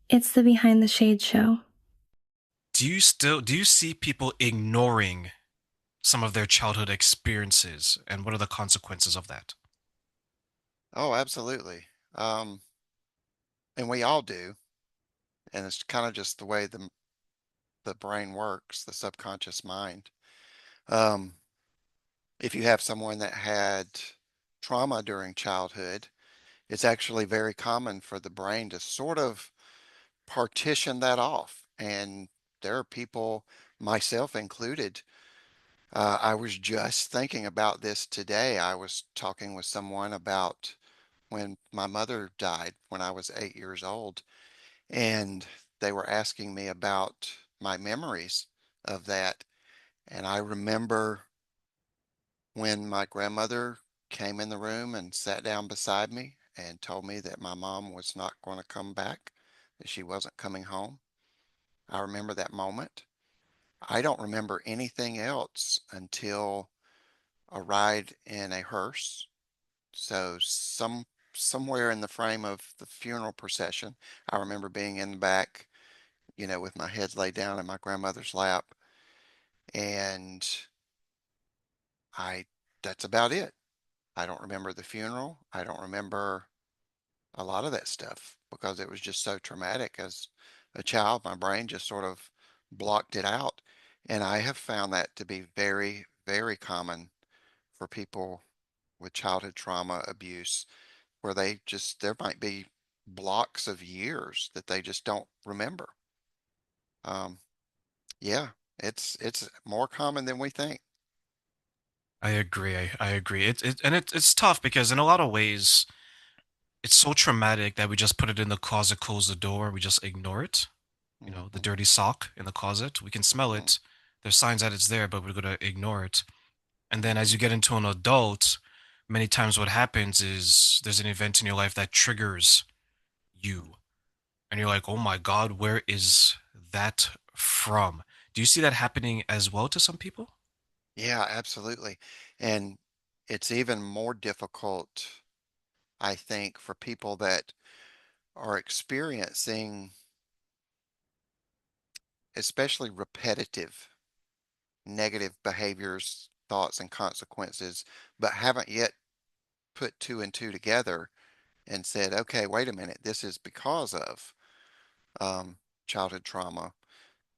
It's the Behind the Shade show. Do you see people ignoring some of their childhood experiences, and what are the consequences of that? Oh, absolutely. Um, and we all do. And it's kind of just the way the brain works, the subconscious mind. Um, if you have someone that had trauma during childhood, it's actually very common for the brain to sort of partition that off. And there are people, myself included, I was just thinking about this today. I was talking with someone about when my mother died when I was 8 years old. And they were asking me about my memories of that. And I remember when my grandmother came in the room and sat down beside me and told me that my mom was not going to come back, that she wasn't coming home. I remember that moment. I don't remember anything else until a ride in a hearse. So somewhere in the frame of the funeral procession, I remember being in the back, with my head laid down in my grandmother's lap. And I, that's about it. I don't remember the funeral. I don't remember a lot of that stuff because it was just so traumatic as a child. My brain just sort of blocked it out. And I have found that to be very, very common for people with childhood trauma, abuse, where there might be blocks of years that they just don't remember. Um, yeah, it's more common than we think. I agree. I agree. It's tough because in a lot of ways it's so traumatic that we just put it in the closet, close the door, we just ignore it. The Hmm. dirty sock in the closet. We can smell Hmm. it. There's signs that it's there, but we're gonna ignore it. And then as Hmm. you get into an adult, many times what happens is there's an event in your life that triggers you. And you're like, oh my God, where is that from? Do you see that happening as well to some people? Yeah, absolutely. And it's even more difficult, I think, for people that are experiencing especially repetitive negative behaviors, thoughts, and consequences, but haven't yet put two and two together and said, okay, wait a minute, this is because of um, childhood trauma.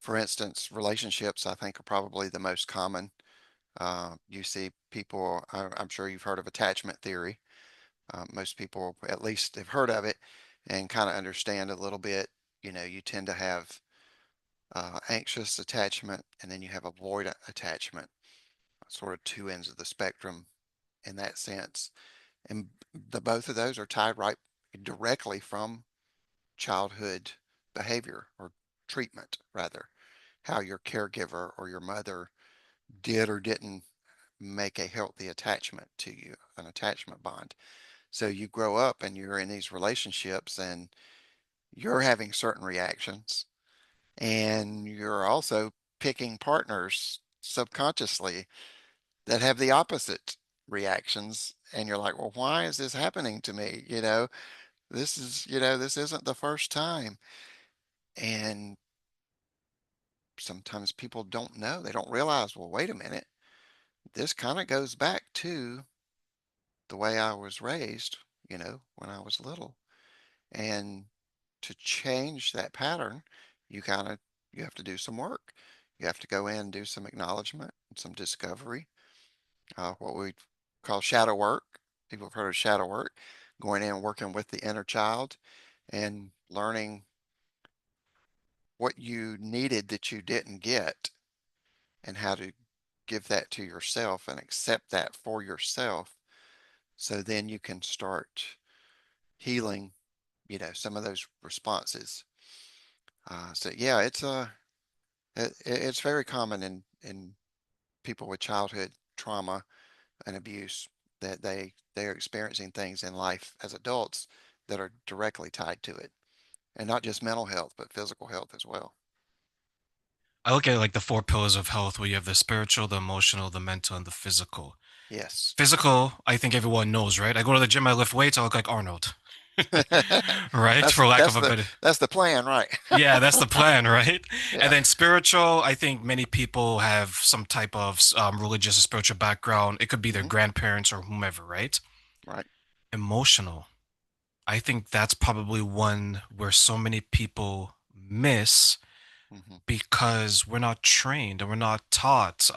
For instance, relationships, I think, are probably the most common. You see people, I'm sure you've heard of attachment theory. Most people at least have heard of it and kind of understand a little bit. You tend to have anxious attachment and then you have avoidant attachment, sort of two ends of the spectrum in that sense. And the both of those are tied right directly from childhood behavior or treatment, rather, how your caregiver or your mother did or didn't make a healthy attachment to you, an attachment bond. So you grow up and you're in these relationships and you're having certain reactions and you're also picking partners subconsciously that have the opposite reactions. And you're like, well, why is this happening to me? This isn't the first time. And sometimes people don't know. They don't realize, well, wait a minute. This kind of goes back to the way I was raised, when I was little. And to change that pattern, you kind of you have to do some work. You have to go in and do some acknowledgement and some discovery, what we call shadow work. People have heard of shadow work, going in and working with the inner child and learning what you needed that you didn't get and how to give that to yourself and accept that for yourself. So then you can start healing, some of those responses. So yeah, it's very common in people with childhood trauma and abuse that they're experiencing things in life as adults that are directly tied to it, and not just mental health, but physical health as well. I look at it like the four pillars of health, where you have the spiritual, the emotional, the mental, and the physical. Yes. Physical, I think everyone knows, right? I go to the gym, I lift weights, I look like Arnold. right? That's For lack that's of a the better. that's the plan, right? Yeah, that's the plan, right? And Yeah. then spiritual, I think many people have some type of religious or spiritual background. It could be their Hmm. grandparents or whomever, right? Right. Emotional. I think that's probably one where so many people miss Hmm. because we're not trained and we're not taught.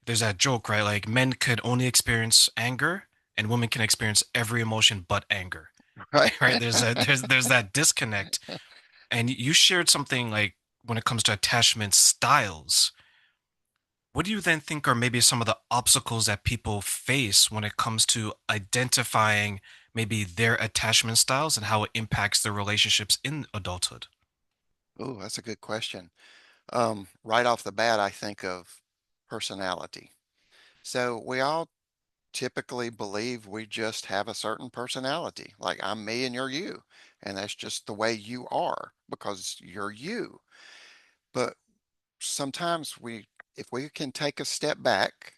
There's that joke, right? Like men could only experience anger and women can experience every emotion but anger, Right. right? There's that disconnect. And you shared something like when it comes to attachment styles. What do you then think are maybe some of the obstacles that people face when it comes to identifying maybe their attachment styles and how it impacts their relationships in adulthood? Oh, that's a good question. Right off the bat, I think of personality. So we all typically believe we just have a certain personality. Like I'm me and you're you. And that's just the way you are because you're you. But sometimes if we can take a step back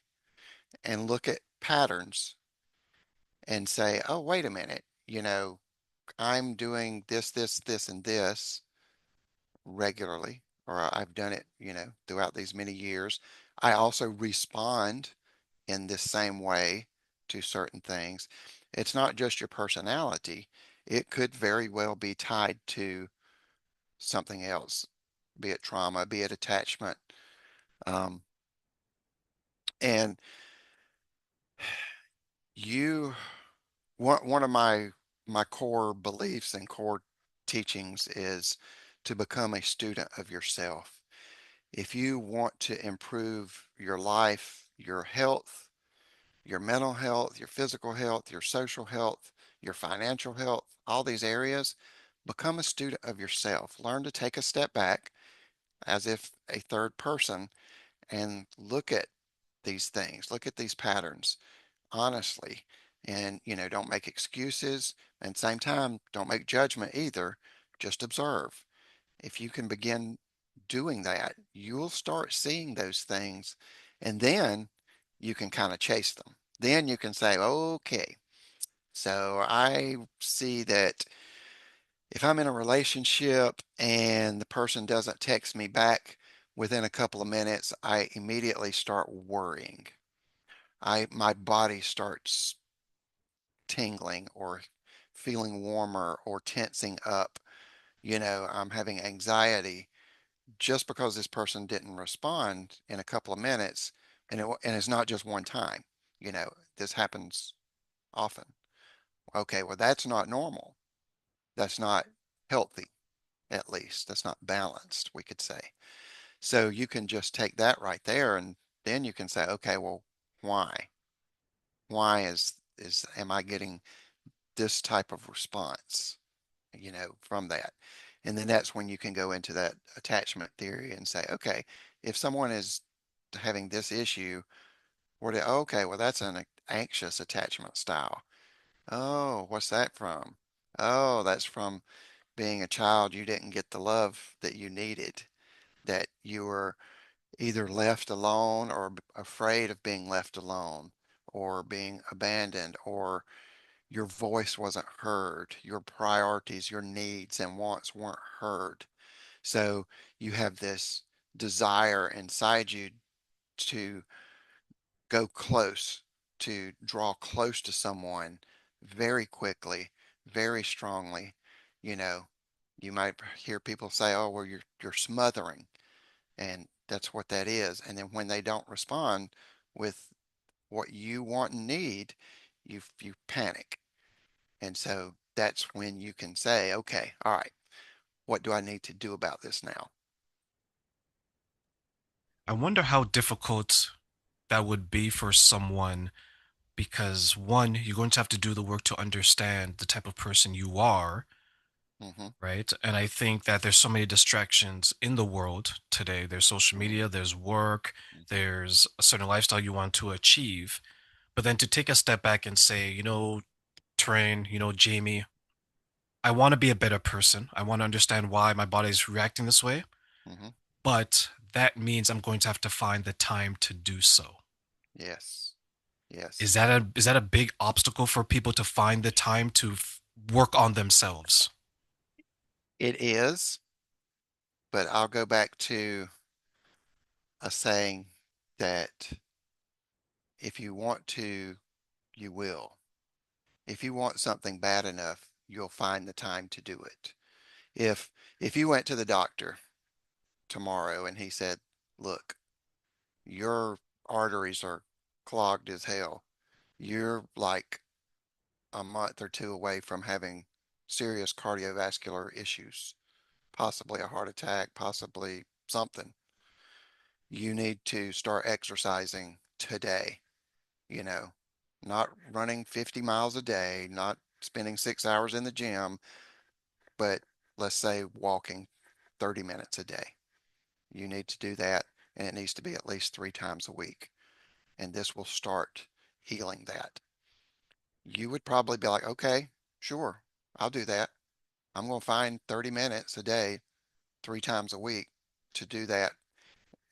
and look at patterns and say, oh, wait a minute, I'm doing this, this, this, and this regularly, or I've done it, throughout these many years. I also respond in this same way to certain things. It's not just your personality. It could very well be tied to something else, be it trauma, be it attachment. Um, and you, one of my core beliefs and core teachings is to become a student of yourself. If you want to improve your life, your health, your mental health, your physical health, your social health, your financial health, all these areas, become a student of yourself. Learn to take a step back as if a third person and look at these things, look at these patterns honestly. And, don't make excuses. And same time, don't make judgment either. Just observe. If you can begin doing that, you'll start seeing those things. And then you can kind of chase them. Then you can say, okay, so I see that if I'm in a relationship and the person doesn't text me back within a couple of minutes, I immediately start worrying. My body starts tingling or feeling warmer or tensing up. I'm having anxiety just because this person didn't respond in a couple of minutes, and it's not just one time. This happens often. Okay, well, that's not normal. That's not healthy, at least. That's not balanced, we could say. So you can just take that right there, and then you can say, okay, well, why? Why am I getting this type of response, from that? And then that's when you can go into that attachment theory and say, okay, if someone is having this issue, okay, well, that's an anxious attachment style. Oh, what's that from? Oh, that's from being a child. You didn't get the love that you needed, that you were either left alone or afraid of being left alone or being abandoned, or your voice wasn't heard, your priorities, your needs and wants weren't heard. So you have this desire inside you to go close, to draw close to someone very quickly, very strongly. You know, you might hear people say, "Oh, well, you're smothering," and that's what that is. And then when they don't respond with what you want and need, you panic. And so that's when you can say, "Okay, all right, what do I need to do about this now?" I wonder how difficult that would be for someone because one, you're going to have to do the work to understand the type of person you are, Hmm. right? And I think that there's so many distractions in the world today. There's social media, there's work, Hmm. there's a certain lifestyle you want to achieve. But then to take a step back and say, Train, Jamie, I want to be a better person. I want to understand why my body is reacting this way, Hmm. but that means I'm going to have to find the time to do so. Yes. Is Yes. that a is that a big obstacle for people to find the time to work on themselves. It is, but I'll go back to a saying that if you want to, you will. If you want something bad enough, you'll find the time to do it. If if you went to the doctor tomorrow and he said, "Look, your arteries are clogged as hell. You're like a month or two away from having serious cardiovascular issues, possibly a heart attack, possibly something. You need to start exercising today, you know, not running 50 miles a day, not spending 6 hours in the gym, but let's say walking 30 minutes a day. You need to do that, and it needs to be at least 3 times a week. And this will start healing that." You would probably be like, "Okay, sure, I'll do that. I'm going to find 30 minutes a day, 3 times a week to do that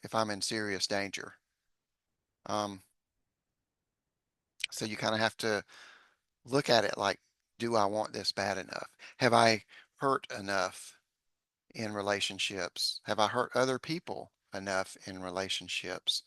if I'm in serious danger." Um, so you kind of have to look at it like, do I want this bad enough? Have I hurt enough in relationships? Have I hurt other people enough in relationships